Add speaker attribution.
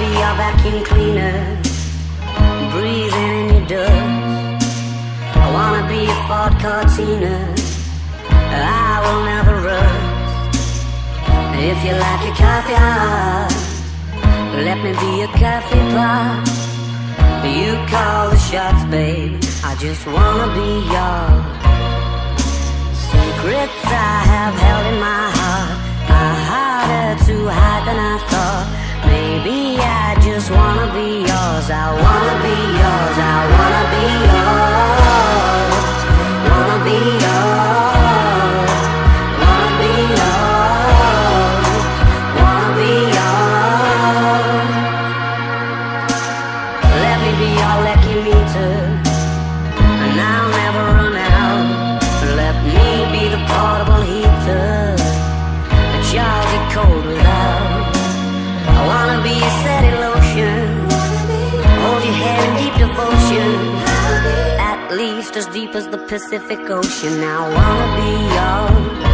Speaker 1: be your vacuum cleaner, breathing in your dust. I wanna be a Ford Cortina, I will never rust. If you like your coffee hot, let me be a coffee pot. You call the shots, babe, I just wanna be yours. Secrets I have held in my heart are harder to hide than I thought. Maybe I just wanna be yours. I wanna be yours. I wanna be yours. Wanna be yours. Wanna be yours. Wanna be yours. Let me be your lucky meter, and I'll never run out. Let me be the portable heater that y'all get cold without. I wanna be a steady lotion, hold your head in deep devotion, at least as deep as the Pacific Ocean. I wanna be yours.